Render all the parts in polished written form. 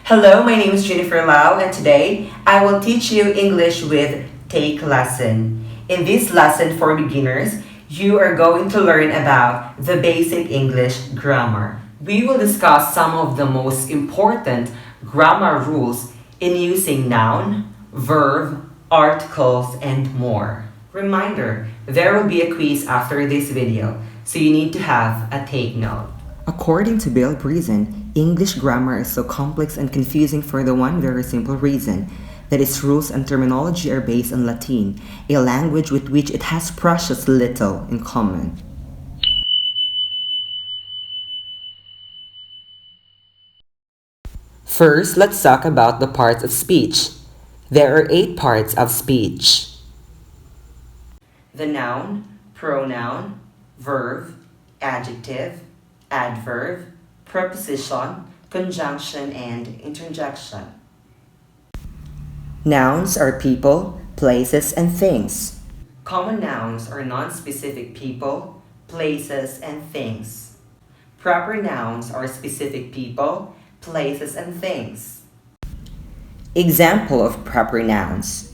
Hello, my name is Junefer Lao, and today I will teach you English with Take Lesson. In this lesson for beginners, you are going to learn about the basic English grammar. We will discuss some of the most important grammar rules in using noun, verb, articles, and more. Reminder, there will be a quiz after this video, so you need to have a take note. According to Bill Breezen, English grammar is so complex and confusing for the one very simple reason that its rules and terminology are based on Latin, a language with which it has precious little in common. First, let's talk about the parts of speech. There are 8 parts of speech: the noun, pronoun, verb, adjective, adverb, preposition, conjunction, and interjection. Nouns are people, places, and things. Common nouns are non-specific people, places, and things. Proper nouns are specific people, places, and things. Example of proper nouns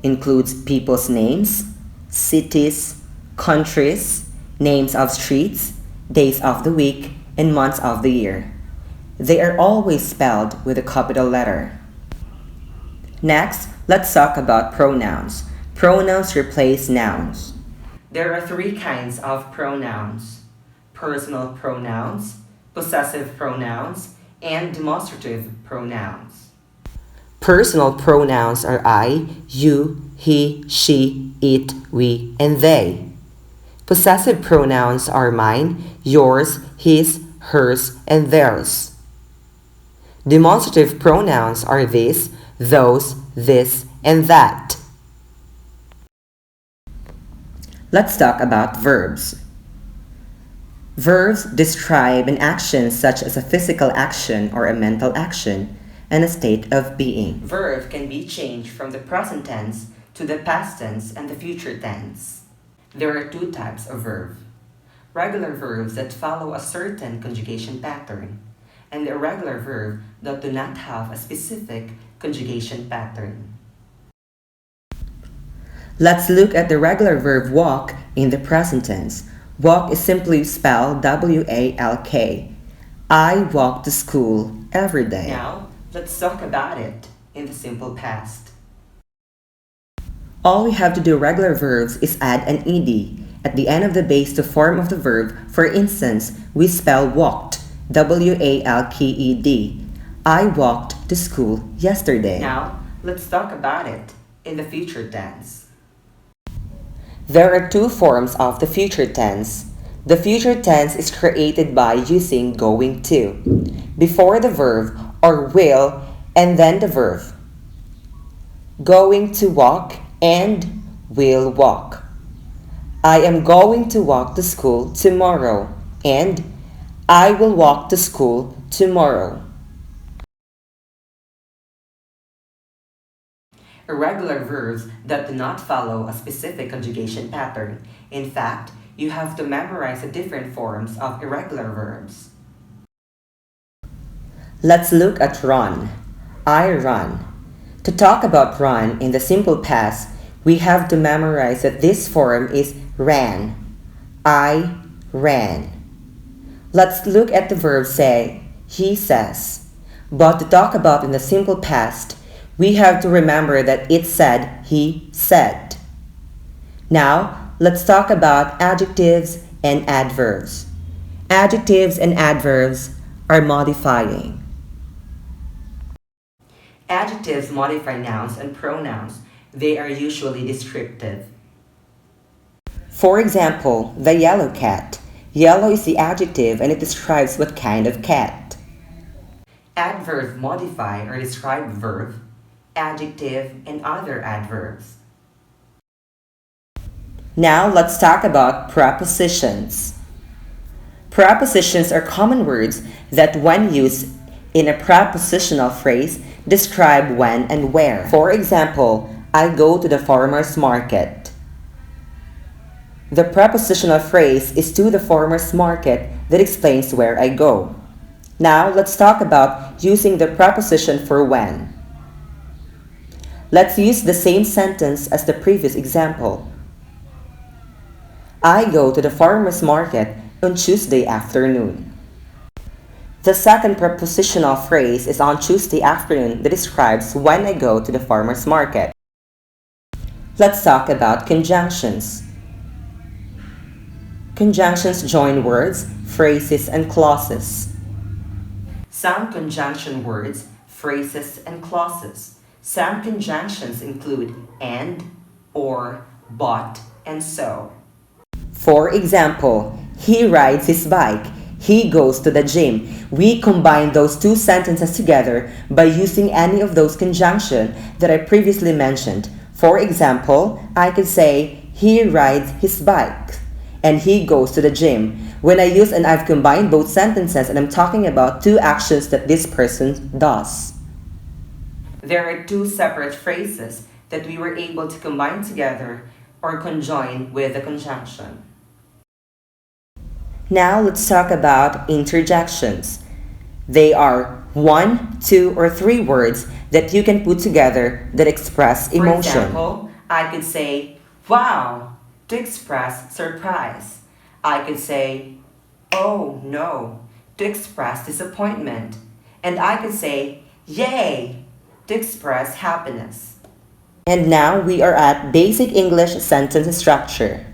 includes people's names, cities, countries, names of streets, days of the week, and months of the year. They are always spelled with a capital letter. Next, let's talk about pronouns. Pronouns replace nouns. There are 3 kinds of pronouns: personal pronouns, possessive pronouns, and demonstrative pronouns. Personal pronouns are I, you, he, she, it, we, and they. Possessive pronouns are mine, yours, his, hers, and theirs. Demonstrative pronouns are this, those, this, and that. Let's talk about verbs. Verbs describe an action such as a physical action or a mental action and a state of being. Verb can be changed from the present tense to the past tense and the future tense. There are 2 types of verb: regular verbs that follow a certain conjugation pattern, and irregular verbs that do not have a specific conjugation pattern. Let's look at the regular verb walk in the present tense. Walk is simply spelled W-A-L-K. I walk to school every day. Now, let's talk about it in the simple past. All we have to do regular verbs is add an ed at the end of the base to form of the verb. For instance, we spell walked, W-A-L-K-E-D. I walked to school yesterday. Now, let's talk about it in the future tense. There are 2 forms of the future tense. The future tense is created by using going to before the verb, or will, and then the verb. Going to walk and will walk. I am going to walk to school tomorrow, and I will walk to school tomorrow. Irregular verbs that do not follow a specific conjugation pattern. In fact, you have to memorize the different forms of irregular verbs. Let's look at run. I run. To talk about run in the simple past, we have to memorize that this form is ran. I ran. Let's look at the verb say, he says. But to talk about in the simple past, we have to remember that it said, he said. Now, let's talk about adjectives and adverbs. Adjectives and adverbs are modifying. Adjectives modify nouns and pronouns. They are usually descriptive. For example, the yellow cat. Yellow is the adjective and it describes what kind of cat. Adverbs modify or describe verb, adjective, and other adverbs. Now let's talk about prepositions. Prepositions are common words that, when used in a prepositional phrase, describe when and where. For example, I go to the farmer's market. The prepositional phrase is to the farmer's market that explains where I go. Now, let's talk about using the preposition for when. Let's use the same sentence as the previous example. I go to the farmer's market on Tuesday afternoon. The second prepositional phrase is on Tuesday afternoon that describes when I go to the farmer's market. Let's talk about conjunctions. Conjunctions join words, phrases, and clauses. Some conjunction words, phrases, and clauses. Some conjunctions include and, or, but, and so. For example, he rides his bike. He goes to the gym. We combine those two sentences together by using any of those conjunctions that I previously mentioned. For example, I could say, he rides his bike and he goes to the gym. When I use and I've combined both sentences and I'm talking about two actions that this person does. There are two separate phrases that we were able to combine together or conjoin with the conjunction. Now let's talk about interjections. They are 1, 2, or 3 words that you can put together that express emotion. For example, I could say, wow, to express surprise. I could say, oh no, to express disappointment. And I could say, yay, to express happiness. And now we are at basic English sentence structure.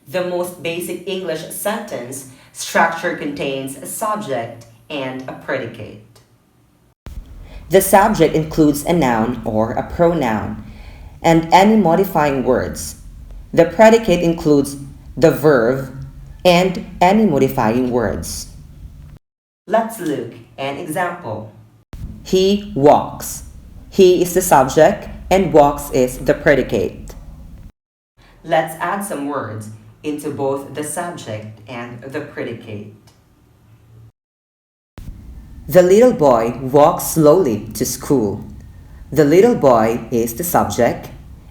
The most basic English sentence structure contains a subject and a predicate. The subject includes a noun or a pronoun and any modifying words. The predicate includes the verb and any modifying words. Let's look at an example. He walks. He is the subject and walks is the predicate. Let's add some words into both the subject and the predicate. The little boy walks slowly to school. The little boy is the subject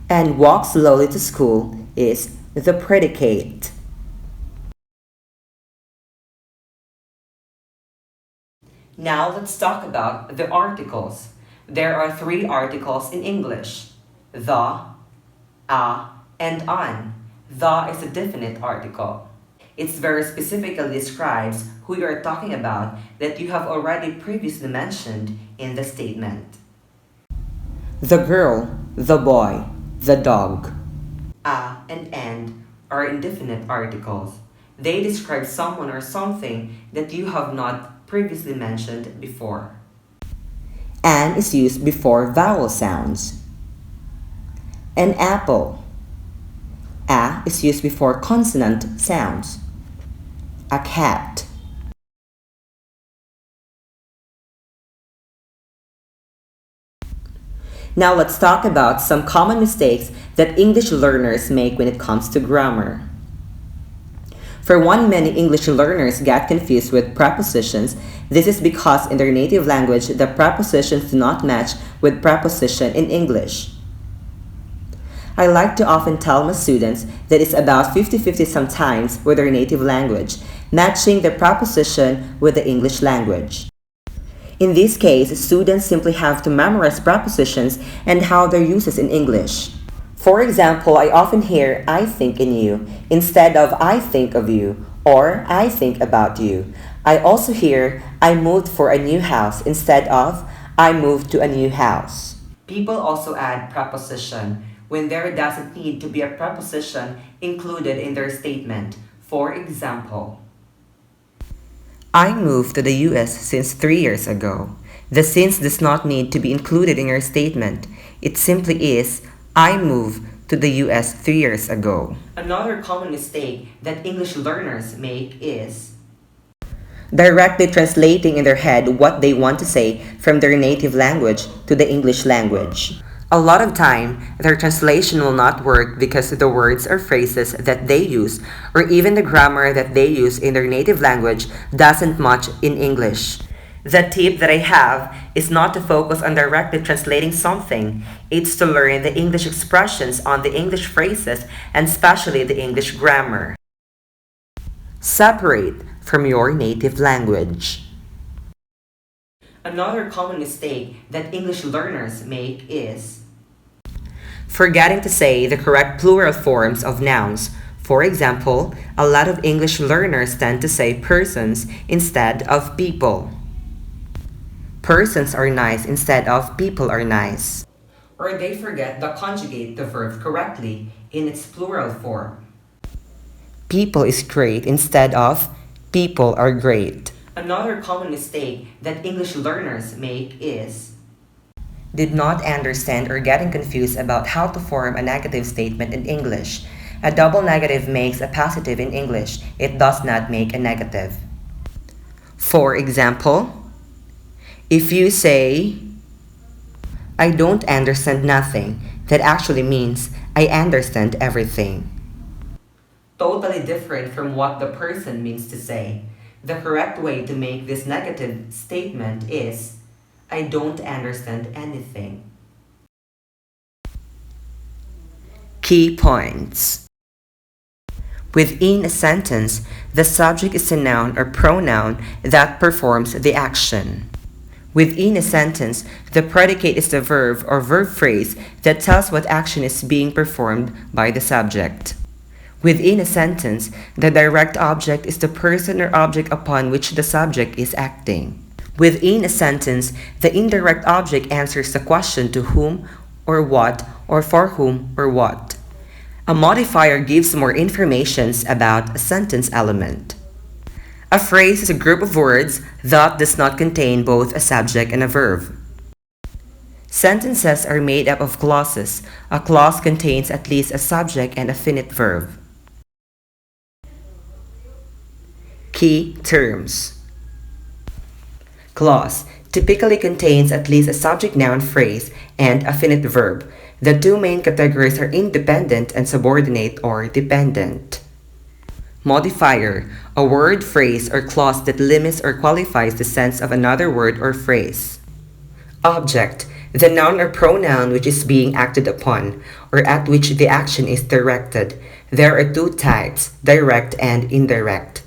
and walks slowly to school is the predicate. Now let's talk about the articles. There are 3 articles in English: the, a, and an. The is a definite article. It very specifically describes who you are talking about that you have already previously mentioned in the statement. The girl, the boy, the dog. A and and are indefinite articles. They describe someone or something that you have not previously mentioned before. An is used before vowel sounds. An apple. A is used before consonant sounds. A cat. Now let's talk about some common mistakes that English learners make when it comes to grammar. For one, many English learners get confused with prepositions. This is because in their native language, the prepositions do not match with preposition in English. I like to often tell my students that it's about 50-50 sometimes with their native language, matching the preposition with the English language. In this case, students simply have to memorize prepositions and how they're used in English. For example, I often hear I think in you instead of I think of you or I think about you. I also hear I moved for a new house instead of I moved to a new house. People also add preposition when there doesn't need to be a preposition included in their statement. For example, I moved to the US since 3 years ago. The since does not need to be included in your statement. It simply is, I moved to the US 3 years ago. Another common mistake that English learners make is directly translating in their head what they want to say from their native language to the English language. A lot of time, their translation will not work because the words or phrases that they use or even the grammar that they use in their native language doesn't match in English. The tip that I have is not to focus on directly translating something. It's to learn the English expressions on the English phrases and especially the English grammar. Separate from your native language. Another common mistake that English learners make is forgetting to say the correct plural forms of nouns. For example, a lot of English learners tend to say persons instead of people. Persons are nice instead of people are nice. Or they forget to conjugate the verb correctly in its plural form. People is great instead of people are great. Another common mistake that English learners make is did not understand or getting confused about how to form a negative statement in English. A double negative makes a positive in English. It does not make a negative. For example, if you say, I don't understand nothing, that actually means I understand everything. Totally different from what the person means to say. The correct way to make this negative statement is, I don't understand anything. Key points. Within a sentence, the subject is a noun or pronoun that performs the action. Within a sentence, the predicate is the verb or verb phrase that tells what action is being performed by the subject. Within a sentence, the direct object is the person or object upon which the subject is acting. Within a sentence, the indirect object answers the question to whom or what or for whom or what. A modifier gives more information about a sentence element. A phrase is a group of words that does not contain both a subject and a verb. Sentences are made up of clauses. A clause contains at least a subject and a finite verb. Key terms. Clause typically contains at least a subject-noun phrase and a finite verb. The two main categories are independent and subordinate or dependent. Modifier, a word, phrase, or clause that limits or qualifies the sense of another word or phrase. Object, the noun or pronoun which is being acted upon, or at which the action is directed. There are two types, direct and indirect.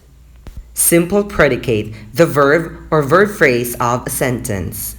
Simple predicate, the verb or verb phrase of a sentence.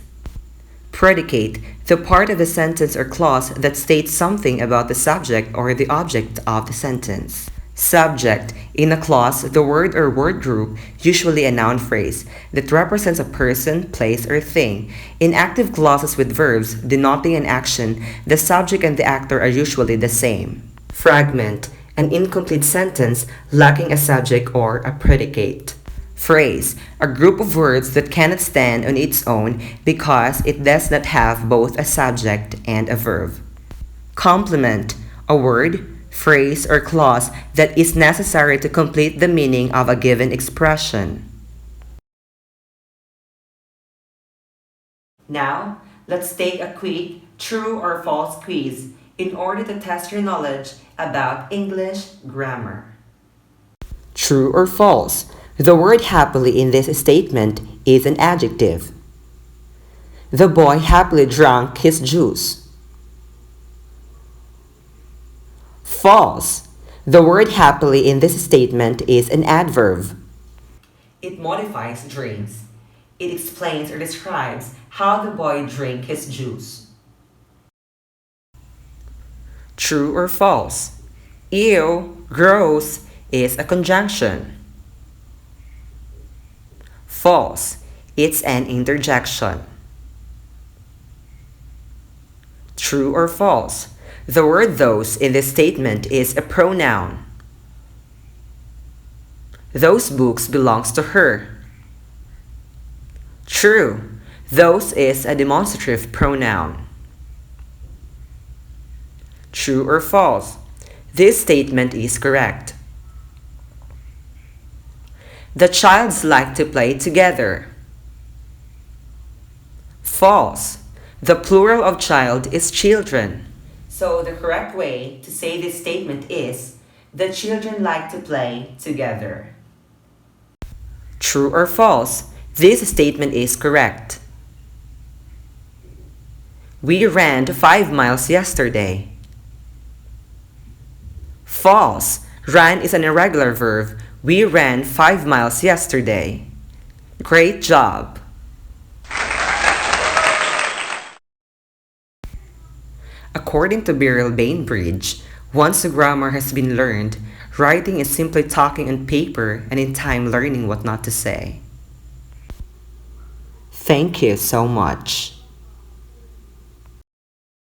Predicate, the part of the sentence or clause that states something about the subject or the object of the sentence. Subject, in a clause, the word or word group, usually a noun phrase, that represents a person, place, or thing. In active clauses with verbs denoting an action, the subject and the actor are usually the same. Fragment, an incomplete sentence lacking a subject or a predicate. Phrase, a group of words that cannot stand on its own because it does not have both a subject and a verb. Complement, a word, phrase, or clause that is necessary to complete the meaning of a given expression. Now, let's take a quick true or false quiz in order to test your knowledge about English grammar. True or false? The word happily in this statement is an adjective. The boy happily drank his juice. False. The word happily in this statement is an adverb. It modifies drinks. It explains or describes how the boy drank his juice. True or false? Ew, gross is a conjunction. False. It's an interjection. True or false? The word those in this statement is a pronoun. Those books belongs to her. True. Those is a demonstrative pronoun. True or false? This statement is correct. The childs like to play together. False. The plural of child is children. So the correct way to say this statement is, the children like to play together. True or false? This statement is correct. We ran 5 miles yesterday. False. Ran is an irregular verb. We ran 5 miles yesterday. Great job! According to Beryl Bainbridge, once a grammar has been learned, writing is simply talking on paper and in time learning what not to say. Thank you so much.